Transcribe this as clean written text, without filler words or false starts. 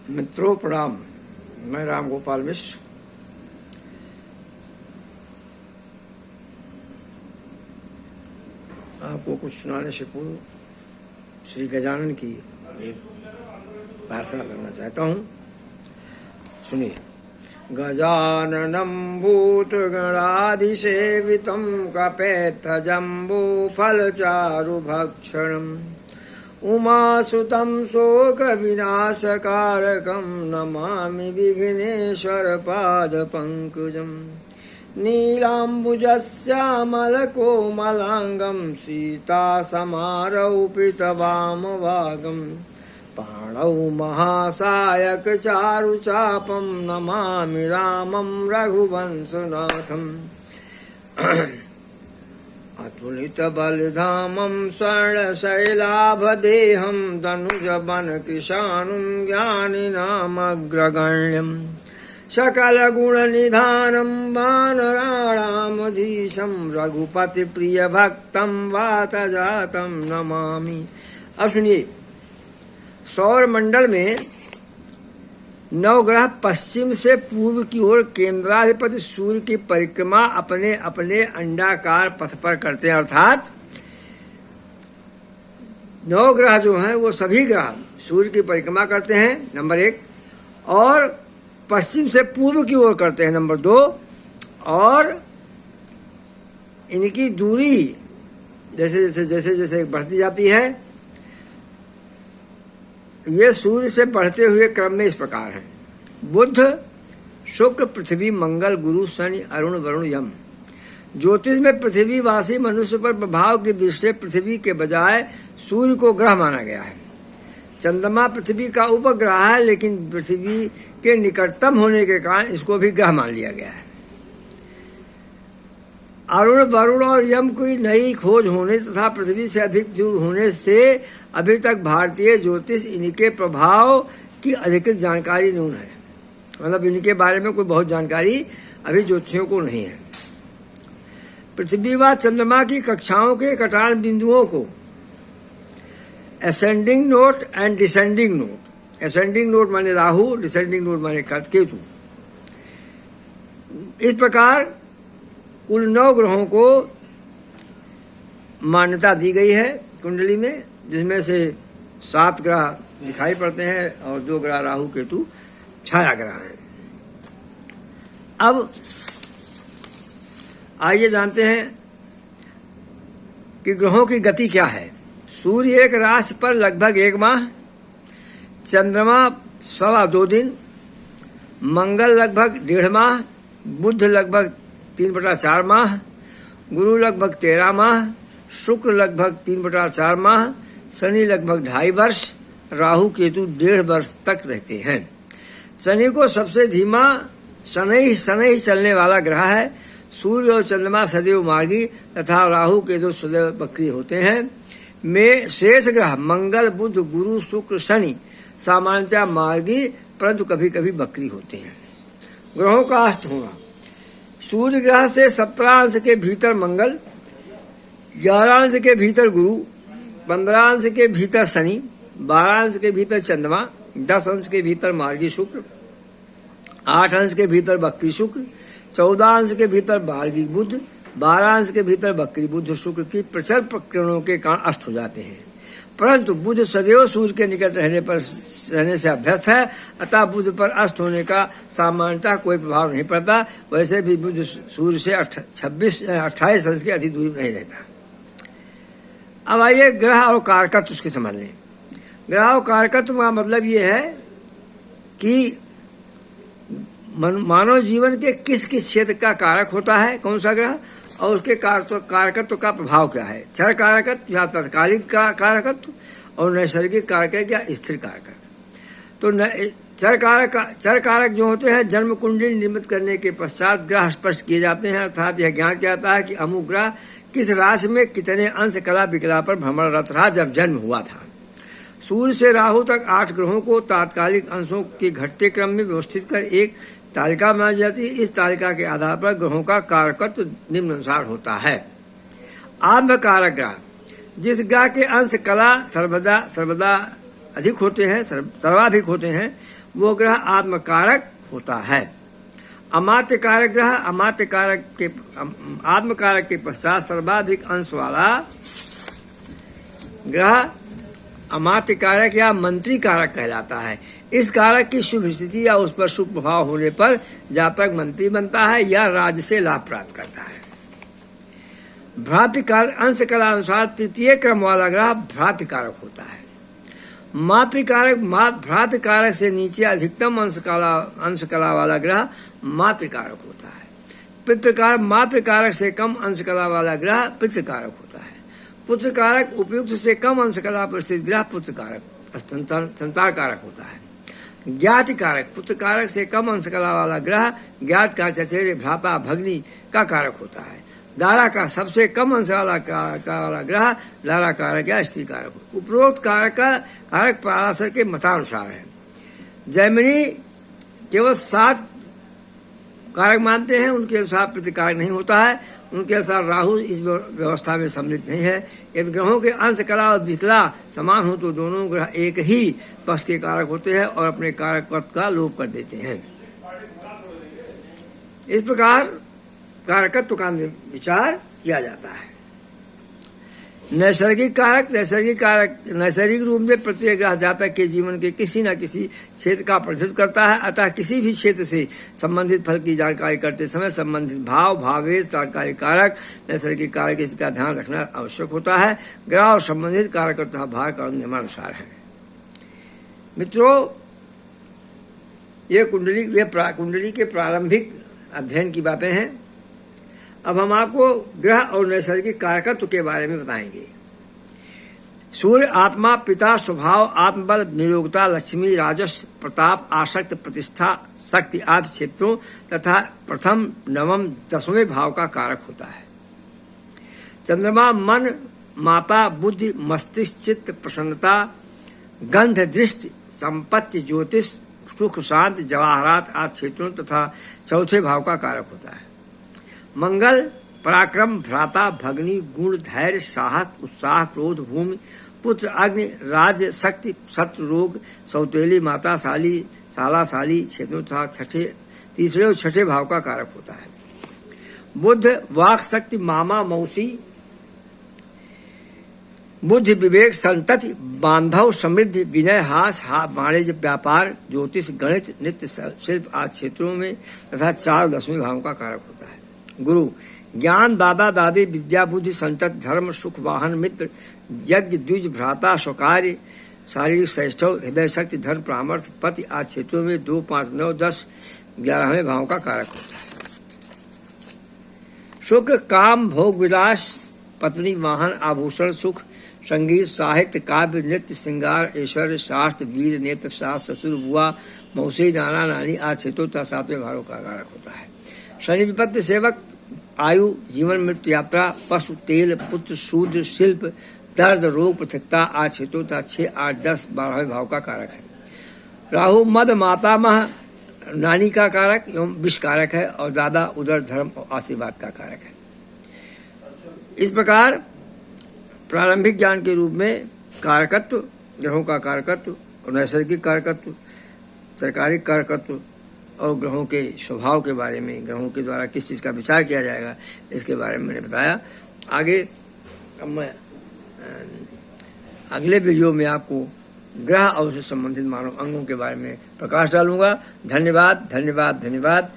मित्रों प्रणाम। मैं राम गोपाल मिश्र। आपको कुछ सुनाने से पूर्व श्री गजानन की एक प्रार्थना करना चाहता हूँ। सुनिए। गजाननं भूतगणाधिसेवितं कपेत्थजम्बूफलचारुभक्षणम् उमासुतं शोकविनाशकारकं नमामि विघ्नेश्वरपादपङ्कजम् नीलाम्बुजश्यामलकोमलाङ्गं सीतासमारोपितवामभागम् पाणौ महासायकचारुचापं नमामि रामं रघुवंशनाथम् अतुलितबलधामं स्वर्णशैलाभदेहं तनुजवनकृशानुं ज्ञानिनामग्रगण्यम् सकलगुणनिधानं वानराणामधीशं रघुपतिप्रियभक्तं वातजातं नमामि। अब सुनिए। सौर मंडल में नवग्रह पश्चिम से पूर्व की ओर केंद्राधिपति सूर्य की परिक्रमा अपने अपने अंडाकार पथ पर करते हैं। अर्थात नवग्रह जो हैं वो सभी ग्रह सूर्य की परिक्रमा करते हैं, नंबर 1, और पश्चिम से पूर्व की ओर करते हैं, नंबर 2, और इनकी दूरी जैसे जैसे जैसे बढ़ती जाती है, ये सूर्य से बढ़ते हुए क्रम में इस प्रकार है। बुध, शुक्र, पृथ्वी, मंगल, गुरु, शनि, अरुण, वरुण, यम। ज्योतिष में पृथ्वीवासी मनुष्य पर प्रभाव की दृष्टि से पृथ्वी के बजाय सूर्य को ग्रह माना गया है। चंद्रमा पृथ्वी का उपग्रह है, लेकिन पृथ्वी के निकटतम होने के कारण इसको भी ग्रह मान लिया गया है। अरुण, वरुण और यम की नई खोज होने तथा पृथ्वी से अधिक दूर होने से अभी तक भारतीय ज्योतिष इनके प्रभाव की अधिकृत जानकारी न्यून है। मतलब इनके बारे में कोई बहुत जानकारी अभी ज्योतिषियों को नहीं है। पृथ्वी व चंद्रमा की कक्षाओं के कटान बिंदुओं को ascending note and descending note, ascending note माने राहु, डिसेंडिंग नोट माने केतु, इस प्रकार कुल 9 ग्रहों को मान्यता दी गई है कुंडली में, जिसमें से 7 ग्रह दिखाई पड़ते हैं और 2 ग्रह राहु केतु छाया ग्रह हैं। अब आइए जानते हैं कि ग्रहों की गति क्या है। सूर्य एक राशि पर लगभग 1 माह, चंद्रमा 2.25 दिन, मंगल लगभग 1.5 माह, बुध लगभग 3/4 माह, गुरु लगभग 13 माह, शुक्र लगभग 3/4 माह, शनि लगभग 2.5 वर्ष, राहु केतु 1.5 वर्ष तक रहते हैं। शनि को सबसे धीमा शनै चलने वाला ग्रह है। सूर्य और चंद्रमा सदैव मार्गी तथा राहु केतु सदैव बकरी होते हैं। में शेष ग्रह मंगल, बुध, गुरु, शुक्र, शनि सामान्यतः मार्गी परंतु कभी कभी बकरी होते हैं। ग्रहों का अस्त होना। सूर्य ग्रह से 17 अंश के भीतर मंगल, 11 अंश के भीतर गुरु, 15 अंश के भीतर शनि, 12 अंश के भीतर चंद्रमा, 10 अंश के भीतर मार्गी शुक्र, 8 अंश के भीतर बकरी शुक्र, 14 अंश के भीतर मार्गी बुध, 12 अंश के भीतर बकरी बुध शुक्र की प्रचल प्रकरणों के कारण अस्त हो जाते हैं। परंतु बुध सदैव सूर्य के निकट रहने से अभ्यस्त है, अतः बुध पर अस्त होने का सामान्यतः कोई प्रभाव नहीं पड़ता। वैसे भी बुध सूर्य से 28 अंश की अधिक दूरी नहीं रहता। अब आइए ग्रह और कारकत्व उसके समझ लें। ग्रह और कारकत्व का मतलब ये है कि मानव जीवन के किस किस क्षेत्र का कारक होता है, कौन सा ग्रह, और उसके कारकत्व का प्रभाव क्या है। क्षर कारकत्व या तत्कालिक कारकत्व, और नैसर्गिक कारक या स्थिर कारक। तो क्षर कारक जो होते हैं जन्म कुंडली निर्मित करने के पश्चात ग्रह स्पष्ट किए जाते हैं। अर्थात यह ज्ञान जाता है कि अमुक ग्रह किस राशि में कितने अंश कला विकला पर भ्रमणरत रहा जब जन्म हुआ था। सूर्य से राहु तक 8 ग्रहों को तात्कालिक अंशों के घटते क्रम में व्यवस्थित कर एक तालिका बनाई जाती है। इस तालिका के आधार पर ग्रहों का कारकत्व निम्नानुसार होता है। आरंभ कारक ग्रह, जिस ग्रह के अंश कला सर्वदा अधिक होते हैं, सर्वाधिक होते हैं, वो ग्रह आत्मकारक होता है। अमात्य कारक ग्रह आत्मकारक के पश्चात सर्वाधिक अंश वाला ग्रह अमात्य कारक या मंत्री कारक कहलाता है। इस कारक की शुभ स्थिति या उस पर शुभ प्रभाव होने पर जातक मंत्री बनता है या राज्य से लाभ प्राप्त करता है। भ्रातृ कारक अंश कला अनुसार तृतीय क्रम वाला ग्रह भ्रातृ कारक होता है। भ्रातृ कारक से नीचे अधिकतम अंश कला वाला ग्रह मातृ कारक होता है। मातृ कारक से कम अंश कला वाला ग्रह पितृ कारक होता है। पुत्र कारक उपयुक्त से कम अंश कला पर स्थित ग्रह पुत्र कारक संतान कारक होता है। ज्ञात कारक पुत्र कारक से कम अंश कला वाला ग्रह ज्ञात का चचेरे भ्राता भग्नी का कारक होता है। दारा का सबसे कम अंश वाला ग्रह दारा कारक या स्त्री कारक। उपरोक्त कारक पराशर के मतानुसार है। जैमिनी केवल 7 कारक मानते हैं, उनके अनुसार प्रतिकारक नहीं होता है। उनके अनुसार राहु इस व्यवस्था में सम्मिलित नहीं है। यदि ग्रहों के अंश कला और विकला समान हो तो दोनों ग्रह एक ही पक्ष के कारक होते हैं और अपने कारकत्व का लोप कर देते हैं। इस प्रकार कारकत्व का विचार किया जाता है। नैसर्गिक रूप में प्रत्येक ग्रह जातक के जीवन के किसी न किसी क्षेत्र का प्रतिनिधित्व करता है। अतः किसी भी क्षेत्र से संबंधित फल की जानकारी करते समय संबंधित भावेश तात्कालिक कारक नैसर्गिक कारक इसका ध्यान रखना आवश्यक होता है। ग्रह और संबंधित कारक तथा भाग का नियमानुसार है। मित्रों, ये कुंडली के प्रारंभिक अध्ययन की बातें हैं। अब हम आपको ग्रह और नैसर्गिक कारकत्व के बारे में बताएंगे। सूर्य आत्मा, पिता, स्वभाव, आत्मबल, निरोगता, लक्ष्मी, राजस्व, प्रताप, आसक्त, प्रतिष्ठा, शक्ति आदि क्षेत्रों तथा प्रथम, नवम, 10वें भाव का कारक होता है। चंद्रमा मन, माता, बुद्धि, मस्तिष्क, चित्त, प्रसन्नता, गंध, दृष्टि, संपत्ति, ज्योतिष, सुख, शांति, जवाहरात आदि क्षेत्रों तथा चौथे भाव का कारक होता है। मंगल पराक्रम, भ्राता, भग्नी, गुण, धैर्य, साहस, उत्साह, क्रोध, भूमि, पुत्र, अग्नि, राज्य, शक्ति, शत्रु, रोग, सौतेली, माता, साला क्षेत्रों तथा तीसरे और छठे भाव का कारक होता है। बुद्ध वाक शक्ति, मामा, मौसी, बुद्धि, विवेक, संतति, बांधव, समृद्धि, विनय, हास, वाणिज्य, व्यापार, ज्योतिष, गणित, नृत्य, शिल्प आदि क्षेत्रों में तथा 4 10वें भाव का कारक होता है। गुरु ज्ञान, दादा दादी, विद्या, बुद्धि, संतति, धर्म, सुख, वाहन, मित्र, यज्ञ, द्विज, भ्राता, स्वकार्य, शारीरिक सैष्ठव, हृदय शक्ति, धन, परामर्श, पति आदि क्षेत्रों में 2, 5, 9, 10, 11वें भाव का कारक होता है। शुक्र काम, भोग, विलास, पत्नी, वाहन, आभूषण, सुख, संगीत, साहित्य, काव्य, नृत्य, श्रृंगार, ऐश्वर्य, शास्त्र, वीर, नेत्र, सास, ससुर, बुआ, मौसी, नाना, नानी आदि क्षेत्रों तथा 7वें भाव का कारक होता है। शनि विपत्ति, सेवक, आयु, जीवन, मृत्यु, यात्रा, पशु, तेल, पुत्र, शूद्र, शिल्प, दर्द, रोग, पृथकता आदि क्षेत्रों तथा 6, 8, 10, 12वें भाव का कारक है। राहु मद, मातामह, नानी का कारक एवं विष कारक है और दादा, उदर, धर्म और आशीर्वाद का कारक है। इस प्रकार प्रारंभिक ज्ञान के रूप में कारकत्व, ग्रहों का कारकत्व और नैसर्गिक कारकत्व, सरकारी कारकत्व और ग्रहों के स्वभाव के बारे में, ग्रहों के द्वारा किस चीज़ का विचार किया जाएगा, इसके बारे में मैंने बताया। आगे अब मैं अगले वीडियो में आपको ग्रह और उससे संबंधित मानव अंगों के बारे में प्रकाश डालूंगा। धन्यवाद।